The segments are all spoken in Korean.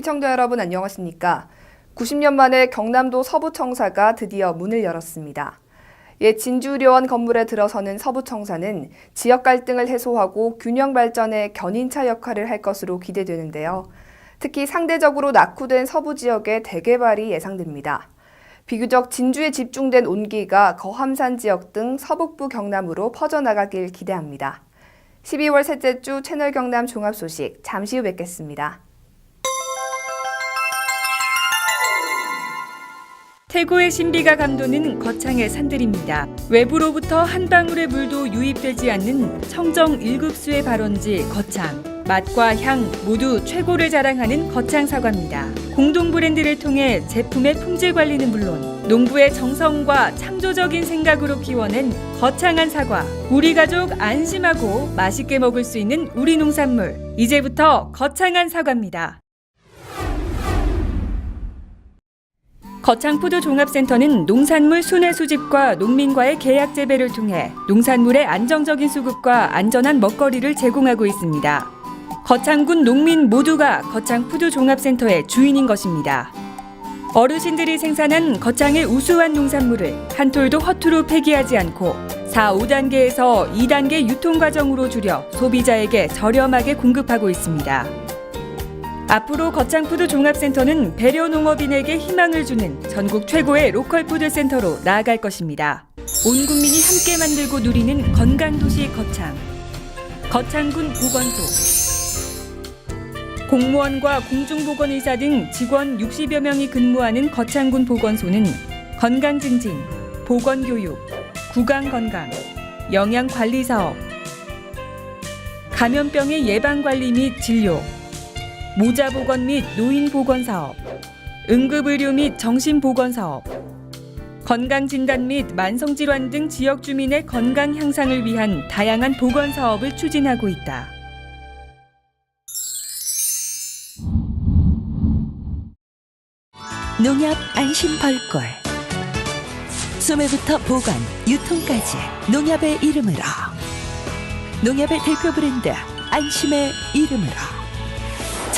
시청자 여러분 안녕하십니까? 90년 만에 경남도 서부청사가 드디어 문을 열었습니다. 옛 진주의료원 건물에 들어서는 서부청사는 지역 갈등을 해소하고 균형 발전의 견인차 역할을 할 것으로 기대되는데요. 특히 상대적으로 낙후된 서부 지역의 대개발이 예상됩니다. 비교적 진주에 집중된 온기가 거함산 지역 등 서북부 경남으로 퍼져나가길 기대합니다. 12월 셋째 주 채널 경남 종합 소식 잠시 후 뵙겠습니다. 태고의 신비가 감도는 거창의 산들입니다. 외부로부터 한 방울의 물도 유입되지 않는 청정 1급수의 발원지 거창. 맛과 향 모두 최고를 자랑하는 거창 사과입니다. 공동 브랜드를 통해 제품의 품질 관리는 물론 농부의 정성과 창조적인 생각으로 키워낸 거창한 사과. 우리 가족 안심하고 맛있게 먹을 수 있는 우리 농산물. 이제부터 거창한 사과입니다. 거창푸드 종합센터는 농산물 순회 수집과 농민과의 계약 재배를 통해 농산물의 안정적인 수급과 안전한 먹거리를 제공하고 있습니다. 거창군 농민 모두가 거창푸드 종합센터의 주인인 것입니다. 어르신들이 생산한 거창의 우수한 농산물을 한 톨도 허투루 폐기하지 않고 4, 5단계에서 2단계 유통 과정으로 줄여 소비자에게 저렴하게 공급하고 있습니다. 앞으로 거창푸드 종합센터는 배려 농업인에게 희망을 주는 전국 최고의 로컬푸드 센터로 나아갈 것입니다. 온 국민이 함께 만들고 누리는 건강도시 거창. 거창군 보건소. 공무원과 공중보건의사 등 직원 60여 명이 근무하는 거창군 보건소는 건강증진, 보건교육, 구강건강, 영양관리사업, 감염병의 예방관리 및 진료, 모자보건 및 노인보건사업, 응급의료 및 정신보건사업, 건강진단 및 만성질환 등 지역 주민의 건강 향상을 위한 다양한 보건사업을 추진하고 있다. 농협 안심 벌꿀. 소매부터 보관, 유통까지 농협의 이름으로. 농협의 대표 브랜드 안심의 이름으로.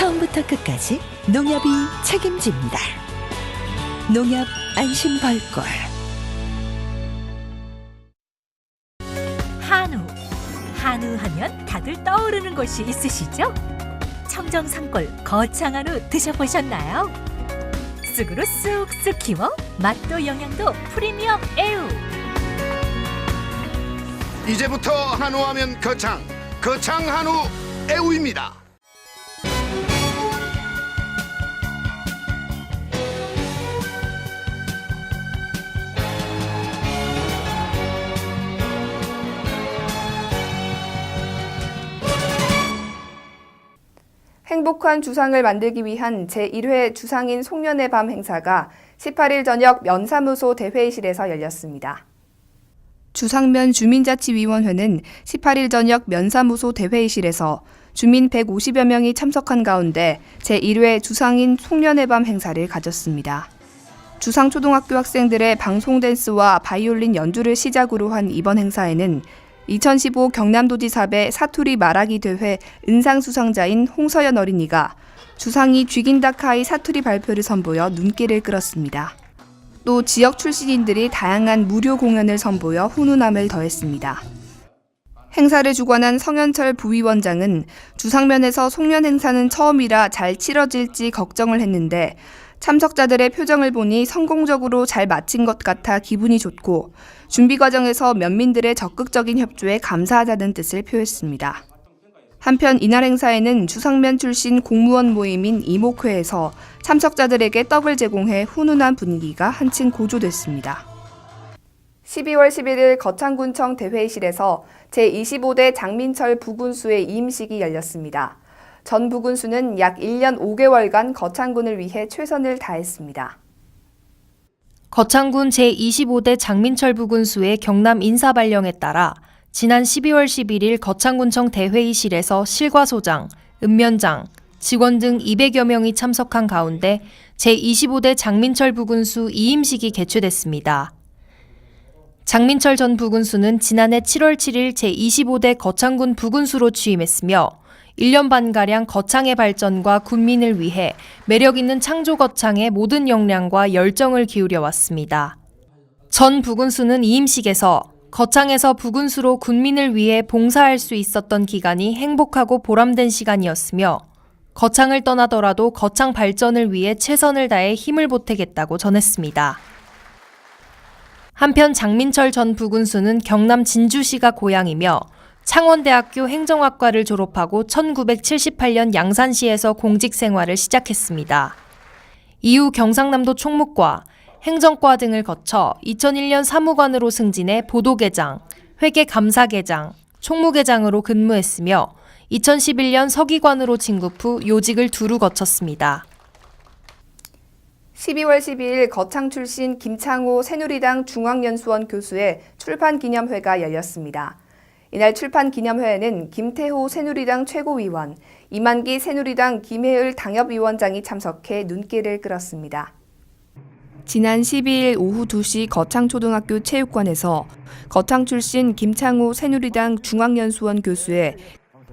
처음부터 끝까지 농협이 책임집니다. 농협 안심 벌꿀. 한우 하면 다들 떠오르는 곳이 있으시죠? 청정 산골 거창 한우 드셔보셨나요? 쑥으로 쑥쑥 키워 맛도 영양도 프리미엄 애우. 이제부터 한우하면 거창 한우 애우입니다. 행복한 주상을 만들기 위한 제1회 주상인 송년의 밤 행사가 18일 저녁 면사무소 대회의실에서 열렸습니다. 주상면 주민자치위원회는 18일 저녁 면사무소 대회의실에서 주민 150여 명이 참석한 가운데 제1회 주상인 송년의 밤 행사를 가졌습니다. 주상초등학교 학생들의 방송 댄스와 바이올린 연주를 시작으로 한 이번 행사에는 2015 경남도지사배 사투리 말하기 대회 은상 수상자인 홍서연 어린이가 주상이 쥐긴다카이 사투리 발표를 선보여 눈길을 끌었습니다. 또 지역 출신인들이 다양한 무료 공연을 선보여 훈훈함을 더했습니다. 행사를 주관한 성현철 부위원장은 주상면에서 송년 행사는 처음이라 잘 치러질지 걱정을 했는데 참석자들의 표정을 보니 성공적으로 잘 마친 것 같아 기분이 좋고 준비 과정에서 면민들의 적극적인 협조에 감사하다는 뜻을 표했습니다. 한편 이날 행사에는 주상면 출신 공무원 모임인 이목회에서 참석자들에게 떡을 제공해 훈훈한 분위기가 한층 고조됐습니다. 12월 11일 거창군청 대회의실에서 제25대 장민철 부군수의 이임식이 열렸습니다. 전 부군수는 약 1년 5개월간 거창군을 위해 최선을 다했습니다. 거창군 제25대 장민철 부군수의 경남 인사 발령에 따라 지난 12월 11일 거창군청 대회의실에서 실과소장, 읍면장, 직원 등 200여 명이 참석한 가운데 제25대 장민철 부군수 이임식이 개최됐습니다. 장민철 전 부군수는 지난해 7월 7일 제25대 거창군 부군수로 취임했으며 1년 반가량 거창의 발전과 군민을 위해 매력 있는 창조 거창의 모든 역량과 열정을 기울여 왔습니다. 전 부군수는 이임식에서 거창에서 부군수로 군민을 위해 봉사할 수 있었던 기간이 행복하고 보람된 시간이었으며 거창을 떠나더라도 거창 발전을 위해 최선을 다해 힘을 보태겠다고 전했습니다. 한편 장민철 전 부군수는 경남 진주시가 고향이며 창원대학교 행정학과를 졸업하고 1978년 양산시에서 공직 생활을 시작했습니다. 이후 경상남도 총무과, 행정과 등을 거쳐 2001년 사무관으로 승진해 보도계장, 회계감사계장, 총무계장으로 근무했으며 2011년 서기관으로 진급 후 요직을 두루 거쳤습니다. 12월 12일 거창 출신 김창호 새누리당 중앙연수원 교수의 출판기념회가 열렸습니다. 이날 출판기념회에는 김태호 새누리당 최고위원, 이만기 새누리당 김혜을 당협위원장이 참석해 눈길을 끌었습니다. 지난 12일 오후 2시 거창초등학교 체육관에서 거창 출신 김창호 새누리당 중앙연수원 교수의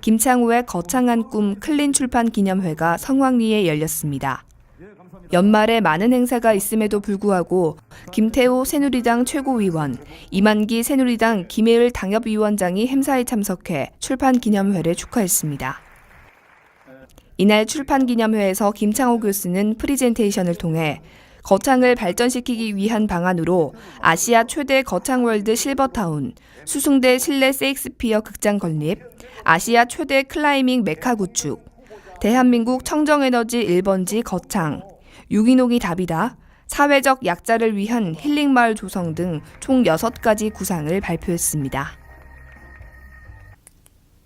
김창호의 거창한 꿈 클린 출판 기념회가 성황리에 열렸습니다. 연말에 많은 행사가 있음에도 불구하고 김태호 새누리당 최고위원, 이만기 새누리당 김혜을 당협위원장이 행사에 참석해 출판 기념회를 축하했습니다. 이날 출판 기념회에서 김창호 교수는 프리젠테이션을 통해 거창을 발전시키기 위한 방안으로 아시아 최대 거창월드 실버타운, 수승대 실내 세익스피어 극장 건립, 아시아 최대 클라이밍 메카 구축, 대한민국 청정에너지 1번지 거창, 유기농이 답이다, 사회적 약자를 위한 힐링마을 조성 등 총 6가지 구상을 발표했습니다.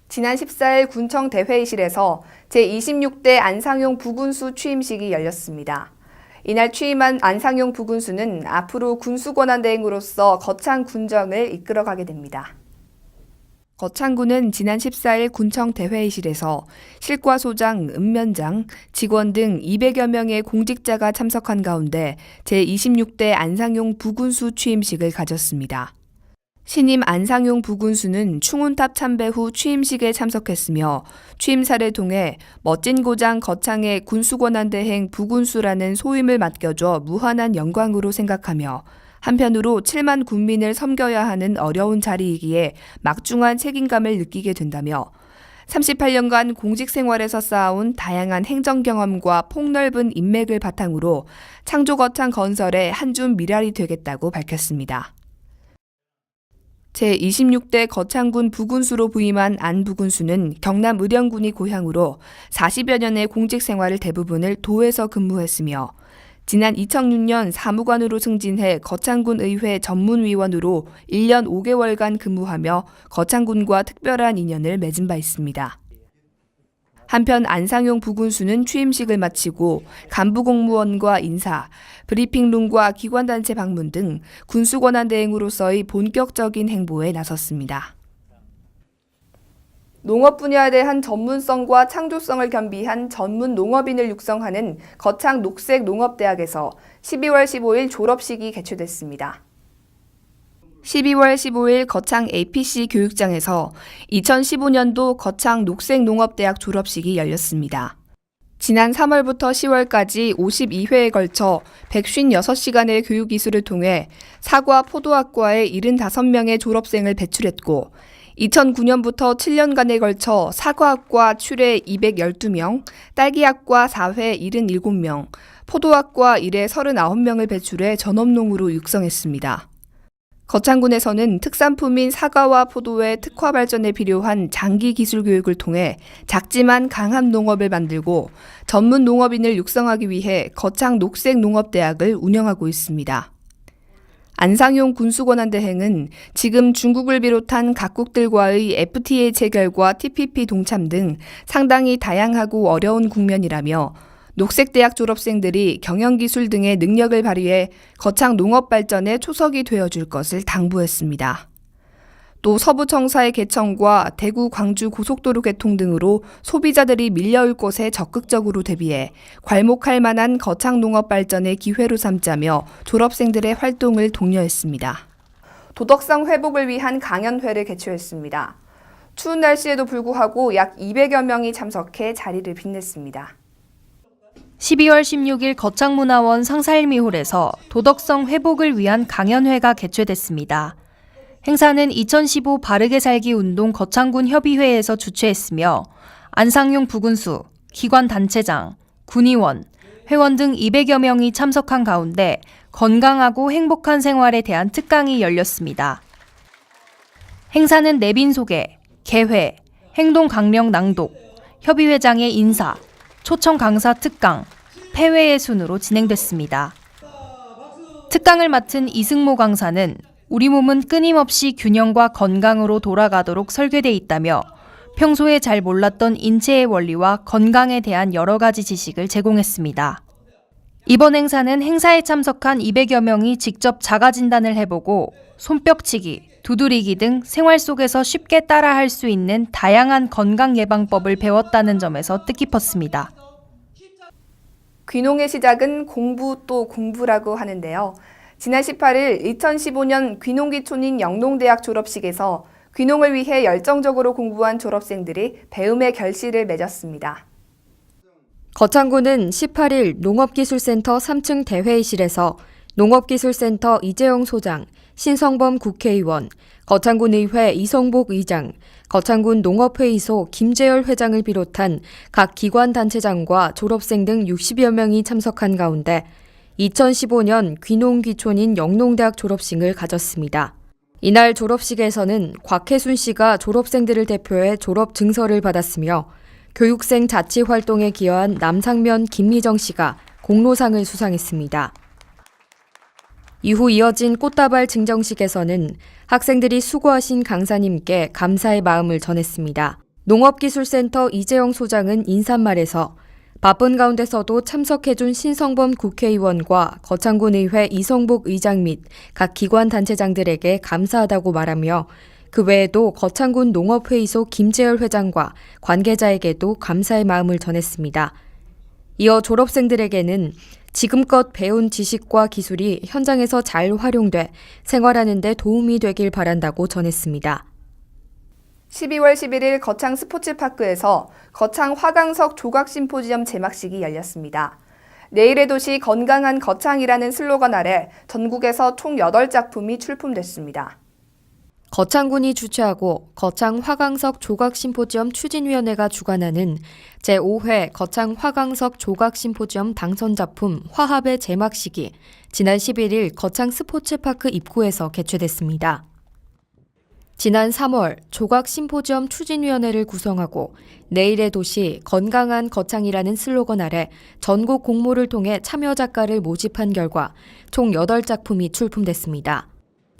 지난 14일 군청 대회의실에서 제26대 안상용 부군수 취임식이 열렸습니다. 이날 취임한 안상용 부군수는 앞으로 군수권한대행으로서 거창 군정을 이끌어가게 됩니다. 거창군은 지난 14일 군청 대회의실에서 실과소장, 읍면장, 직원 등 200여 명의 공직자가 참석한 가운데 제26대 안상용 부군수 취임식을 가졌습니다. 신임 안상용 부군수는 충운탑 참배 후 취임식에 참석했으며 취임사를 통해 멋진 고장 거창의 군수권한대행 부군수라는 소임을 맡겨줘 무한한 영광으로 생각하며 한편으로 7만 군민을 섬겨야 하는 어려운 자리이기에 막중한 책임감을 느끼게 된다며 38년간 공직 생활에서 쌓아온 다양한 행정 경험과 폭넓은 인맥을 바탕으로 창조거창 건설의 한 줌 미랄이 되겠다고 밝혔습니다. 제26대 거창군 부군수로 부임한 안 부군수는 경남 의령군이 고향으로 40여 년의 공직 생활을 대부분을 도에서 근무했으며 지난 2006년 사무관으로 승진해 거창군 의회 전문위원으로 1년 5개월간 근무하며 거창군과 특별한 인연을 맺은 바 있습니다. 한편 안상용 부군수는 취임식을 마치고 간부공무원과 인사, 브리핑룸과 기관단체 방문 등 군수권한대행으로서의 본격적인 행보에 나섰습니다. 농업 분야에 대한 전문성과 창조성을 겸비한 전문 농업인을 육성하는 거창 녹색농업대학에서 12월 15일 졸업식이 개최됐습니다. 12월 15일 거창 APC 교육장에서 2015년도 거창 녹색농업대학 졸업식이 열렸습니다. 지난 3월부터 10월까지 52회에 걸쳐 156시간의 교육 이수를 통해 사과 포도학과에 75명의 졸업생을 배출했고 2009년부터 7년간에 걸쳐 사과학과 출에 212명, 딸기학과 4회 77명, 포도학과 1회 39명을 배출해 전업농으로 육성했습니다. 거창군에서는 특산품인 사과와 포도의 특화 발전에 필요한 장기 기술 교육을 통해 작지만 강한 농업을 만들고 전문 농업인을 육성하기 위해 거창 녹색농업대학을 운영하고 있습니다. 안상용 군수권한대행은 지금 중국을 비롯한 각국들과의 FTA 체결과 TPP 동참 등 상당히 다양하고 어려운 국면이라며 녹색대학 졸업생들이 경영기술 등의 능력을 발휘해 거창 농업 발전에 초석이 되어줄 것을 당부했습니다. 또 서부청사의 개청과 대구 광주 고속도로 개통 등으로 소비자들이 밀려올 곳에 적극적으로 대비해 괄목할 만한 거창 농업 발전의 기회로 삼자며 졸업생들의 활동을 독려했습니다. 도덕성 회복을 위한 강연회를 개최했습니다. 추운 날씨에도 불구하고 약 200여 명이 참석해 자리를 빛냈습니다. 12월 16일 거창문화원 상사일미홀에서 도덕성 회복을 위한 강연회가 개최됐습니다. 행사는 2015 바르게 살기 운동 거창군 협의회에서 주최했으며 안상용 부군수, 기관 단체장, 군의원, 회원 등 200여 명이 참석한 가운데 건강하고 행복한 생활에 대한 특강이 열렸습니다. 행사는 내빈 소개, 개회, 행동 강령 낭독, 협의회장의 인사, 초청 강사 특강, 폐회의 순으로 진행됐습니다. 특강을 맡은 이승모 강사는 우리 몸은 끊임없이 균형과 건강으로 돌아가도록 설계돼 있다며 평소에 잘 몰랐던 인체의 원리와 건강에 대한 여러 가지 지식을 제공했습니다. 이번 행사는 행사에 참석한 200여 명이 직접 자가진단을 해보고 손뼉치기, 두드리기 등 생활 속에서 쉽게 따라할 수 있는 다양한 건강 예방법을 배웠다는 점에서 뜻깊었습니다. 귀농의 시작은 공부 또 공부라고 하는데요. 지난 18일 2015년 귀농귀촌인 영농대학 졸업식에서 귀농을 위해 열정적으로 공부한 졸업생들이 배움의 결실을 맺었습니다. 거창군은 18일 농업기술센터 3층 대회의실에서 농업기술센터 이재용 소장, 신성범 국회의원, 거창군의회 이성복 의장, 거창군 농업회의소 김재열 회장을 비롯한 각 기관단체장과 졸업생 등 60여 명이 참석한 가운데 2015년 귀농귀촌인 영농대학 졸업식을 가졌습니다. 이날 졸업식에서는 곽혜순 씨가 졸업생들을 대표해 졸업 증서를 받았으며 교육생 자치활동에 기여한 남상면 김미정 씨가 공로상을 수상했습니다. 이후 이어진 꽃다발 증정식에서는 학생들이 수고하신 강사님께 감사의 마음을 전했습니다. 농업기술센터 이재영 소장은 인사말에서 바쁜 가운데서도 참석해준 신성범 국회의원과 거창군의회 이성복 의장 및 각 기관 단체장들에게 감사하다고 말하며 그 외에도 거창군 농업회의소 김재열 회장과 관계자에게도 감사의 마음을 전했습니다. 이어 졸업생들에게는 지금껏 배운 지식과 기술이 현장에서 잘 활용돼 생활하는 데 도움이 되길 바란다고 전했습니다. 12월 11일 거창 스포츠파크에서 거창 화강석 조각 심포지엄 제막식이 열렸습니다. 내일의 도시 건강한 거창이라는 슬로건 아래 전국에서 총 8작품이 출품됐습니다. 거창군이 주최하고 거창 화강석 조각 심포지엄 추진위원회가 주관하는 제5회 거창 화강석 조각 심포지엄 당선작품 화합의 제막식이 지난 11일 거창 스포츠파크 입구에서 개최됐습니다. 지난 3월 조각 심포지엄 추진위원회를 구성하고 내일의 도시 건강한 거창이라는 슬로건 아래 전국 공모를 통해 참여 작가를 모집한 결과 총 8작품이 출품됐습니다.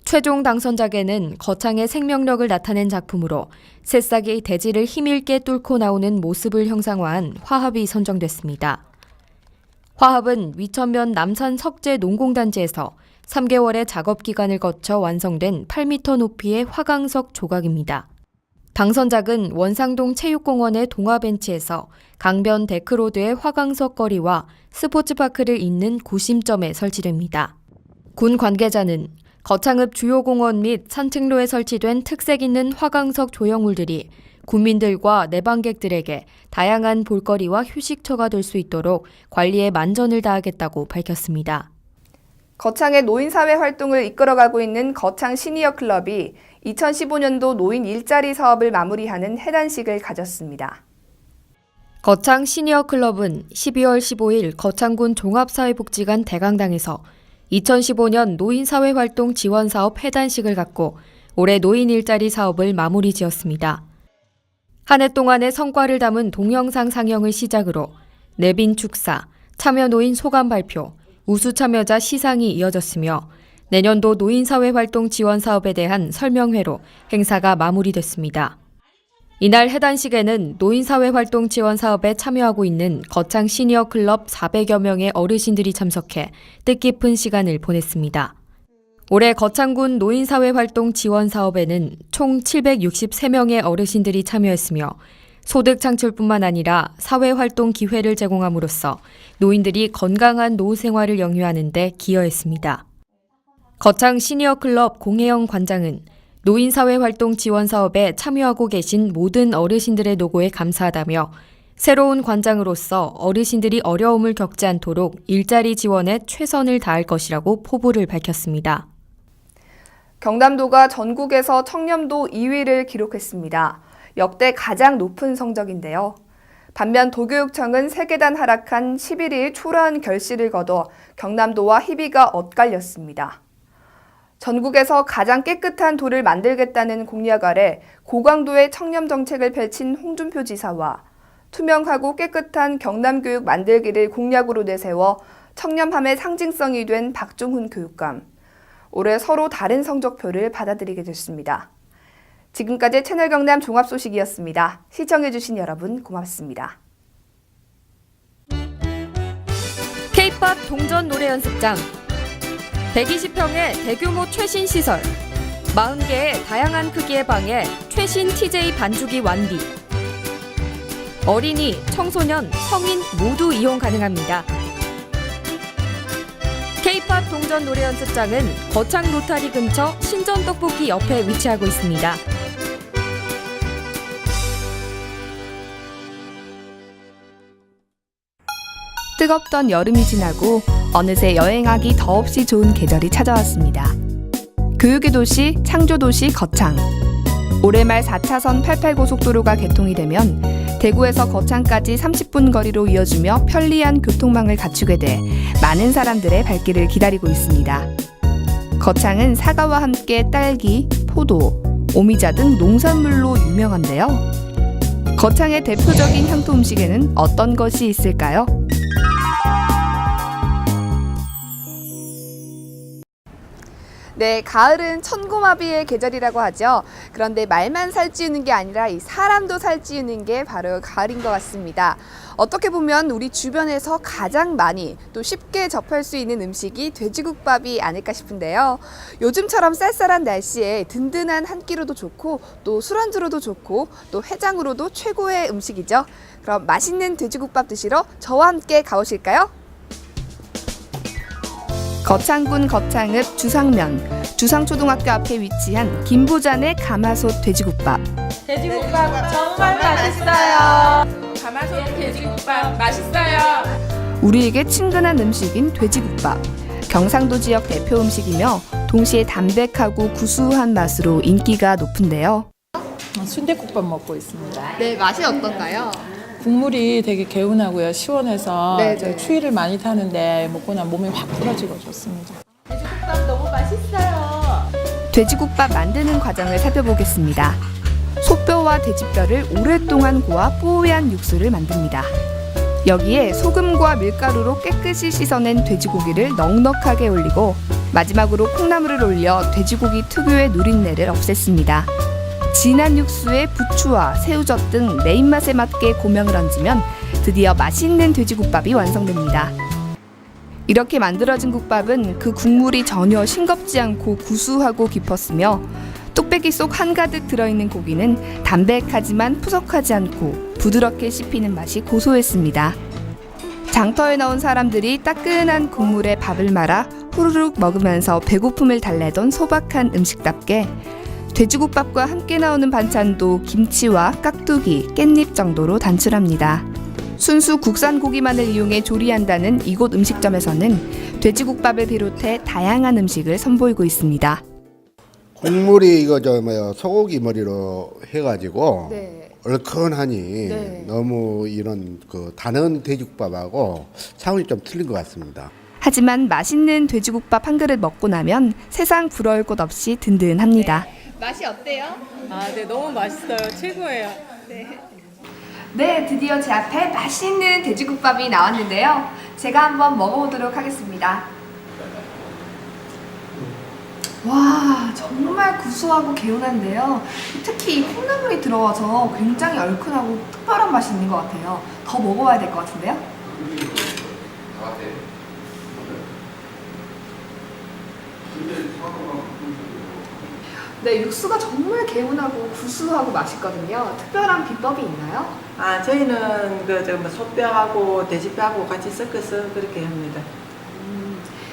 최종 당선작에는 거창의 생명력을 나타낸 작품으로 새싹이 대지를 힘있게 뚫고 나오는 모습을 형상화한 화합이 선정됐습니다. 화합은 위천면 남산 석재 농공단지에서 3개월의 작업 기간을 거쳐 완성된 8m 높이의 화강석 조각입니다. 당선작은 원상동 체육공원의 동화벤치에서 강변 데크로드의 화강석 거리와 스포츠파크를 잇는 구심점에 설치됩니다. 군 관계자는 거창읍 주요 공원 및 산책로에 설치된 특색 있는 화강석 조형물들이 군민들과 내방객들에게 다양한 볼거리와 휴식처가 될 수 있도록 관리에 만전을 다하겠다고 밝혔습니다. 거창의 노인사회 활동을 이끌어가고 있는 거창 시니어 클럽이 2015년도 노인 일자리 사업을 마무리하는 해단식을 가졌습니다. 거창 시니어 클럽은 12월 15일 거창군 종합사회복지관 대강당에서 2015년 노인사회활동 지원사업 해단식을 갖고 올해 노인 일자리 사업을 마무리 지었습니다. 한 해 동안의 성과를 담은 동영상 상영을 시작으로 내빈 축사, 참여 노인 소감 발표, 우수 참여자 시상이 이어졌으며 내년도 노인사회활동 지원 사업에 대한 설명회로 행사가 마무리됐습니다. 이날 해단식에는 노인사회활동 지원 사업에 참여하고 있는 거창 시니어 클럽 400여 명의 어르신들이 참석해 뜻깊은 시간을 보냈습니다. 올해 거창군 노인사회활동 지원 사업에는 총 763명의 어르신들이 참여했으며 소득 창출뿐만 아니라 사회활동 기회를 제공함으로써 노인들이 건강한 노후 생활을 영위하는 데 기여했습니다. 거창 시니어 클럽 공혜영 관장은 노인사회활동 지원 사업에 참여하고 계신 모든 어르신들의 노고에 감사하다며 새로운 관장으로서 어르신들이 어려움을 겪지 않도록 일자리 지원에 최선을 다할 것이라고 포부를 밝혔습니다. 경남도가 전국에서 청렴도 2위를 기록했습니다. 역대 가장 높은 성적인데요. 반면 도교육청은 3계단 하락한 11일 초라한 결실을 거둬 경남도와 희비가 엇갈렸습니다. 전국에서 가장 깨끗한 도를 만들겠다는 공약 아래 고강도의 청렴 정책을 펼친 홍준표 지사와 투명하고 깨끗한 경남교육 만들기를 공약으로 내세워 청렴함의 상징성이 된 박종훈 교육감. 올해 서로 다른 성적표를 받아들이게 됐습니다. 지금까지 채널 경남 종합 소식이었습니다. 시청해주신 여러분 고맙습니다. K-POP 동전 노래 연습장 120평의 대규모 최신 시설 40개의 다양한 크기의 방에 최신 TJ 반주기 완비 어린이, 청소년, 성인 모두 이용 가능합니다. K-POP 동전 노래 연습장은 거창 로타리 근처 신전 떡볶이 옆에 위치하고 있습니다. 뜨겁던 여름이 지나고 어느새 여행하기 더없이 좋은 계절이 찾아왔습니다. 교육의 도시, 창조도시 거창. 올해 말 4차선 88고속도로가 개통이 되면 대구에서 거창까지 30분 거리로 이어지며 편리한 교통망을 갖추게 돼 많은 사람들의 발길을 기다리고 있습니다. 거창은 사과와 함께 딸기, 포도, 오미자 등 농산물로 유명한데요. 거창의 대표적인 향토 음식에는 어떤 것이 있을까요? 네, 가을은 천고마비의 계절이라고 하죠. 그런데 말만 살찌우는 게 아니라 이 사람도 살찌우는 게 바로 가을인 것 같습니다. 어떻게 보면 우리 주변에서 가장 많이 또 쉽게 접할 수 있는 음식이 돼지국밥이 아닐까 싶은데요. 요즘처럼 쌀쌀한 날씨에 든든한 한 끼로도 좋고 또 술안주로도 좋고 또 해장으로도 최고의 음식이죠. 그럼 맛있는 돼지국밥 드시러 저와 함께 가보실까요? 거창군 거창읍 주상면, 주상초등학교 앞에 위치한 김부잔의 가마솥 돼지국밥. 돼지국밥 정말 맛있어요. 가마솥 돼지국밥 맛있어요. 우리에게 친근한 음식인 돼지국밥. 경상도 지역 대표 음식이며 동시에 담백하고 구수한 맛으로 인기가 높은데요. 순댓국밥 먹고 있습니다. 네, 맛이 어떤가요? 국물이 되게 개운하고요. 시원해서 네, 저희 네. 추위를 많이 타는데 먹고 나면 몸이 확 풀어지고 좋습니다. 돼지국밥 너무 맛있어요. 돼지국밥 만드는 과정을 살펴보겠습니다. 소뼈와 돼지뼈를 오랫동안 고아 뽀얀 육수를 만듭니다. 여기에 소금과 밀가루로 깨끗이 씻어낸 돼지고기를 넉넉하게 올리고 마지막으로 콩나물을 올려 돼지고기 특유의 누린내를 없앴습니다. 진한 육수에 부추와 새우젓 등 내 입맛에 맞게 고명을 얹으면 드디어 맛있는 돼지국밥이 완성됩니다. 이렇게 만들어진 국밥은 그 국물이 전혀 싱겁지 않고 구수하고 깊었으며 뚝배기 속 한가득 들어있는 고기는 담백하지만 푸석하지 않고 부드럽게 씹히는 맛이 고소했습니다. 장터에 나온 사람들이 따끈한 국물에 밥을 말아 후루룩 먹으면서 배고픔을 달래던 소박한 음식답게 돼지국밥과 함께 나오는 반찬도 김치와 깍두기, 깻잎 정도로 단출합니다. 순수 국산 고기만을 이용해 조리한다는 이곳 음식점에서는 돼지국밥을 비롯해 다양한 음식을 선보이고 있습니다. 국물이 이거 소고기 머리로 해가지고 네. 얼큰하니 네. 너무 이런 다른 돼지국밥하고 차원이 좀 틀린 것 같습니다. 하지만 맛있는 돼지국밥 한 그릇 먹고 나면 세상 부러울 곳 없이 든든합니다. 맛이 어때요? 네, 너무 맛있어요. 최고예요. 네, 드디어 제 앞에 맛있는 돼지국밥이 나왔는데요. 제가 한번 먹어보도록 하겠습니다. 와, 정말 구수하고 개운한데요. 특히 이 콩나물이 들어가서 굉장히 얼큰하고 특별한 맛이 있는 것 같아요. 더 먹어봐야 될 것 같은데요. 네, 육수가 정말 개운하고 구수하고 맛있거든요. 특별한 비법이 있나요? 저희는 소뼈하고 돼지뼈하고 같이 섞어서 그렇게 합니다.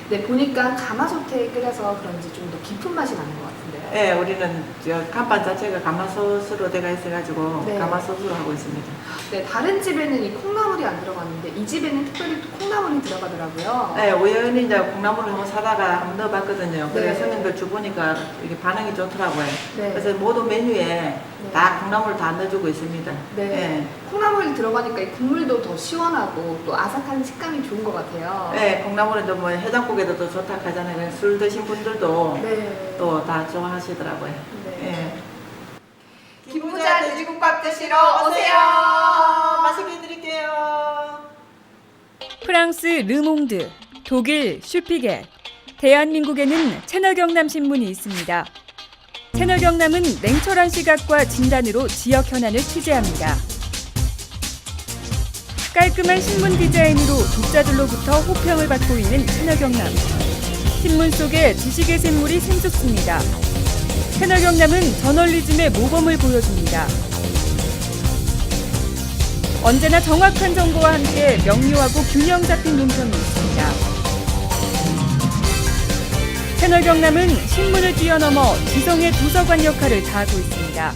네, 보니까 가마솥에 끓여서 그런지 좀 더 깊은 맛이 나는 것 같은데요. 예, 우리는 저 간판 자체가 가마솥으로 되어 있어가지고 네. 가마솥으로 하고 있습니다. 네, 다른 집에는 이 콩나물이 안 들어갔는데 이 집에는 특별히 또 콩나물이 들어가더라고요. 네, 우연히 이제 콩나물을 한번 사다가 한번 넣어봤거든요. 그래서 네. 손님들 주보니까 이게 반응이 좋더라고요. 네. 그래서 모든 메뉴에 다 콩나물 다 넣어주고 있습니다. 네. 예. 콩나물이 들어가니까 이 국물도 더 시원하고 또 아삭한 식감이 좋은 것 같아요. 네, 콩나물은 또 뭐 해장국에도 또 좋다 하잖아요. 술 드신 분들도 네. 또 다 좋아하시더라고요. 네. 예. 김부자 돼지국밥 드시러 오세요. 맛있게 드릴게요. 프랑스 르몽드, 독일 슈피겔, 대한민국에는 채널경남 신문이 있습니다. 채널경남은 냉철한 시각과 진단으로 지역 현안을 취재합니다. 깔끔한 신문 디자인으로 독자들로부터 호평을 받고 있는 채널경남. 신문 속에 지식의 샘물이 샘솟습니다. 채널경남은 저널리즘의 모범을 보여줍니다. 언제나 정확한 정보와 함께 명료하고 균형 잡힌 논평이 있습니다. 채널경남은 신문을 뛰어넘어 지성의 도서관 역할을 다하고 있습니다.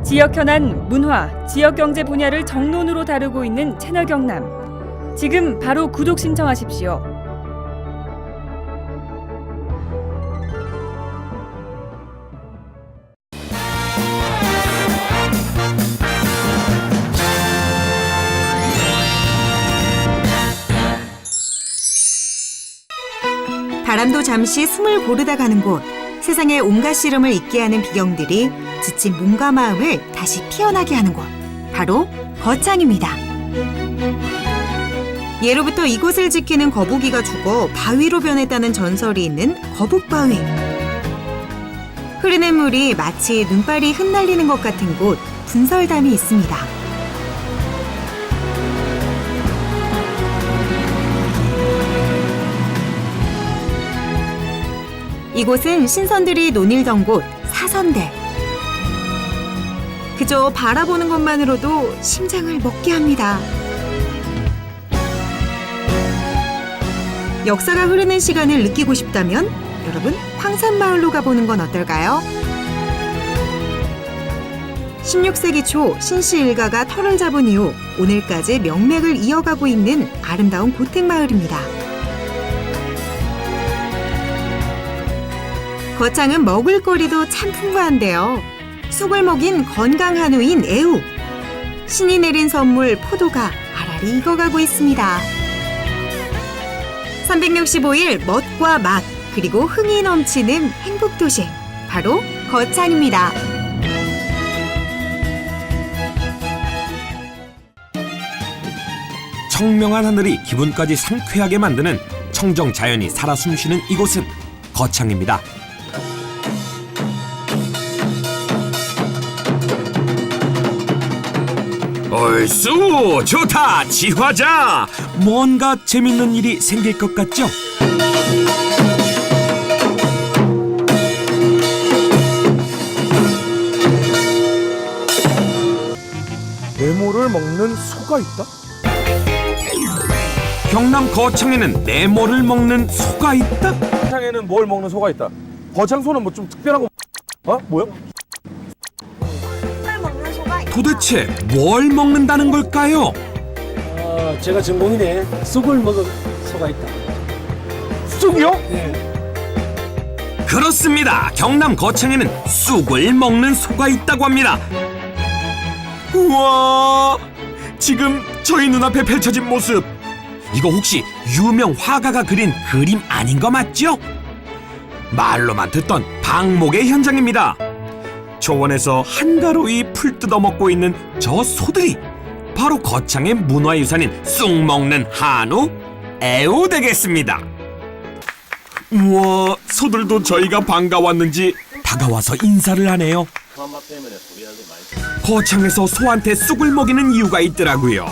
지역 현안, 문화, 지역 경제 분야를 정론으로 다루고 있는 채널경남. 지금 바로 구독 신청하십시오. 바람도 잠시 숨을 고르다 가는 곳, 세상의 온갖 시름을 잊게 하는 비경들이 지친 몸과 마음을 다시 피어나게 하는 곳, 바로 거창입니다. 예로부터 이곳을 지키는 거북이가 죽어 바위로 변했다는 전설이 있는 거북바위. 흐르는 물이 마치 눈발이 흩날리는 것 같은 곳, 분설담이 있습니다. 이곳은 신선들이 논일던 곳, 사선대. 그저 바라보는 것만으로도 심장을 먹게 합니다. 역사가 흐르는 시간을 느끼고 싶다면 여러분, 황산마을로 가보는 건 어떨까요? 16세기 초 신씨 일가가 터를 잡은 이후 오늘까지 명맥을 이어가고 있는 아름다운 고택마을입니다. 거창은 먹을거리도 참 풍부한데요. 쑥을 먹인 건강 한우인 애우. 신이 내린 선물 포도가 알알이 익어가고 있습니다. 365일 멋과 맛, 그리고 흥이 넘치는 행복도시. 바로 거창입니다. 청명한 하늘이 기분까지 상쾌하게 만드는 청정 자연이 살아 숨쉬는 이곳은 거창입니다. 얼쑤 좋다 지화자. 뭔가 재밌는 일이 생길 것 같죠? 네모를 먹는 소가 있다? 경남 거창에는 네모를 먹는 소가 있다? 거창에는 뭘 먹는 소가 있다? 거창소는 뭐 좀 특별한 거 뭐야? 도대체 뭘 먹는다는 걸까요? 제가 전공이네. 쑥을 먹은 소가 있다. 쑥이요? 네. 그렇습니다. 경남 거창에는 쑥을 먹는 소가 있다고 합니다. 우와, 지금 저희 눈앞에 펼쳐진 모습, 이거 혹시 유명 화가가 그린 그림 아닌 거 맞죠? 말로만 듣던 방목의 현장입니다. 초원에서 한가로이 풀 뜯어먹고 있는 저 소들이 바로 거창의 문화유산인 쑥 먹는 한우, 애우 되겠습니다. 우와, 소들도 저희가 반가웠는지 다가와서 인사를 하네요. 거창에서 소한테 쑥을 먹이는 이유가 있더라고요.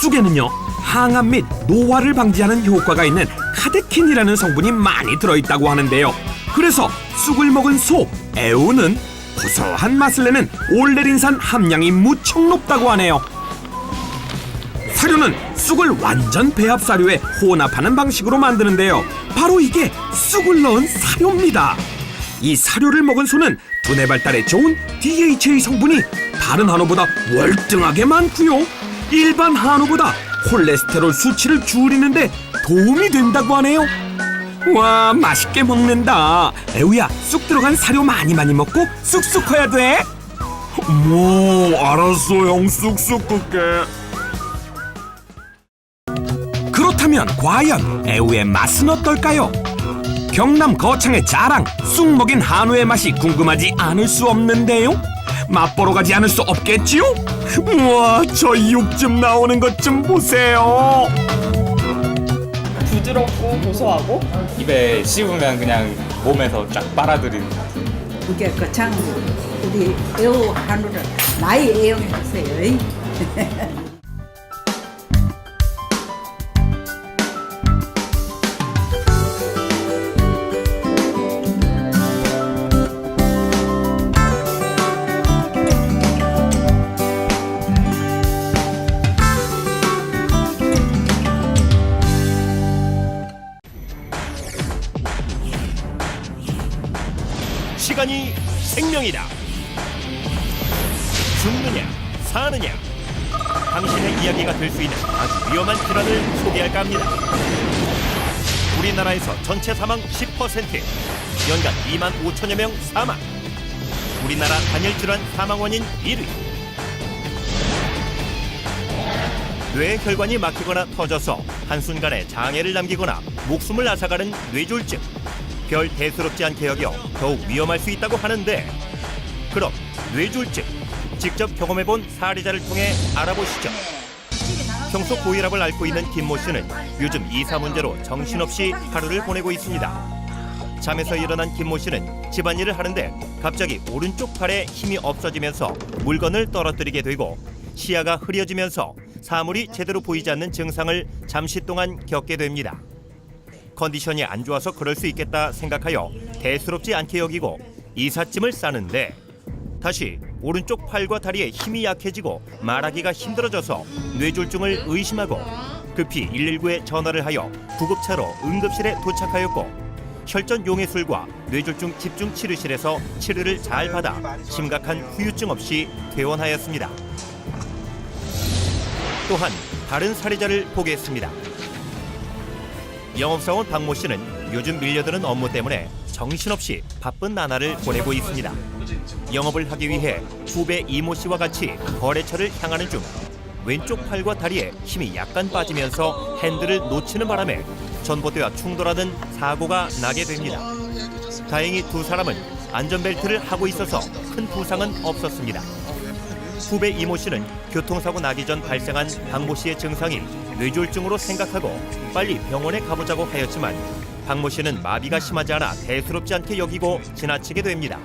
쑥에는요, 항암 및 노화를 방지하는 효과가 있는 카테킨이라는 성분이 많이 들어있다고 하는데요. 그래서 쑥을 먹은 소, 애우는 고소한 맛을 내는 올레린산 함량이 무척 높다고 하네요. 사료는 쑥을 완전 배합 사료에 혼합하는 방식으로 만드는데요. 바로 이게 쑥을 넣은 사료입니다. 이 사료를 먹은 소는 두뇌 발달에 좋은 DHA 성분이 다른 한우보다 월등하게 많고요. 일반 한우보다 콜레스테롤 수치를 줄이는데 도움이 된다고 하네요. 와, 맛있게 먹는다. 애우야, 쑥 들어간 사료 많이 먹고 쑥쑥 커야 돼. 알았어 형, 쑥쑥 끌게. 그렇다면 과연 애우의 맛은 어떨까요? 경남 거창의 자랑, 쑥 먹인 한우의 맛이 궁금하지 않을 수 없는데요. 맛보러 가지 않을 수 없겠지요? 우와, 저 육 좀 나오는 것 좀 보세요. 부드럽고 고소하고 입에 씹으면 그냥 몸에서 쫙 빨아들이는. 이게 거창 우리 애우 한우를 많이 애용해 주세요. 시간이 생명이다. 죽느냐 사느냐, 당신의 이야기가 될 수 있는 아주 위험한 질환을 소개할까 합니다. 우리나라에서 전체 사망 10%, 연간 2만 5천여 명 사망. 우리나라 단일 질환 사망 원인 1위. 뇌 혈관이 막히거나 터져서 한순간에 장애를 남기거나 목숨을 앗아가는 뇌졸중. 별 대수롭지 않게 여겨 더욱 위험할 수 있다고 하는데, 그럼 뇌졸중 직접 경험해본 사례자를 통해 알아보시죠. 평소 고혈압을 앓고 있는 김모 씨는 요즘 이사 문제로 정신없이 하루를 보내고 있습니다. 잠에서 일어난 김모 씨는 집안일을 하는데 갑자기 오른쪽 팔에 힘이 없어지면서 물건을 떨어뜨리게 되고 시야가 흐려지면서 사물이 제대로 보이지 않는 증상을 잠시 동안 겪게 됩니다. 컨디션이 안 좋아서 그럴 수 있겠다 생각하여 대수롭지 않게 여기고 이삿짐을 싸는데, 다시 오른쪽 팔과 다리에 힘이 약해지고 말하기가 힘들어져서 뇌졸중을 의심하고 급히 119에 전화를 하여 구급차로 응급실에 도착하였고, 혈전 용해술과 뇌졸중 집중치료실에서 치료를 잘 받아 심각한 후유증 없이 퇴원하였습니다. 또한 다른 사례자를 보겠습니다. 영업사원 박모 씨는 요즘 밀려드는 업무 때문에 정신없이 바쁜 나날을 보내고 있습니다. 영업을 하기 위해 후배 이모 씨와 같이 거래처를 향하는 중 왼쪽 팔과 다리에 힘이 약간 빠지면서 핸들을 놓치는 바람에 전봇대와 충돌하는 사고가 나게 됩니다. 다행히 두 사람은 안전벨트를 하고 있어서 큰 부상은 없었습니다. 후배 이모 씨는 교통사고 나기 전 발생한 박모 씨의 증상이 뇌졸중으로 생각하고 빨리 병원에 가보자고 하였지만 박모 씨는 마비가 심하지 않아 대수롭지 않게 여기고 지나치게 됩니다.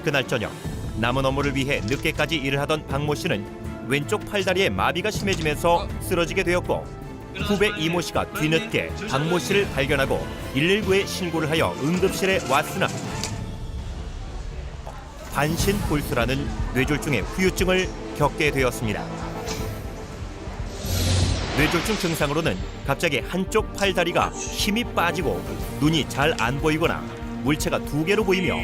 그날 저녁 남은 업무를 위해 늦게까지 일을 하던 박모 씨는 왼쪽 팔다리에 마비가 심해지면서 쓰러지게 되었고, 후배 이모 씨가 뒤늦게 박모 씨를 발견하고 119에 신고를 하여 응급실에 왔으나 반신골수라는 뇌졸중의 후유증을 겪게 되었습니다. 뇌졸중 증상으로는 갑자기 한쪽 팔다리가 힘이 빠지고 눈이 잘 안 보이거나 물체가 2개로 보이며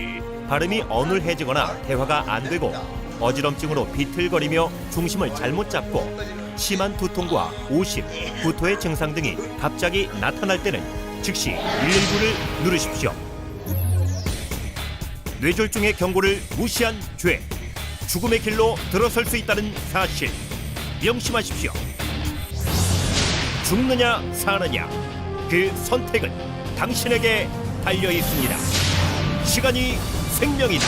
발음이 어눌해지거나 대화가 안 되고 어지럼증으로 비틀거리며 중심을 잘못 잡고 심한 두통과 오십, 구토의 증상 등이 갑자기 나타날 때는 즉시 119를 누르십시오. 뇌졸중의 경고를 무시한 죄, 죽음의 길로 들어설 수 있다는 사실 명심하십시오. 죽느냐 사느냐, 그 선택은 당신에게 달려 있습니다. 시간이 생명이다.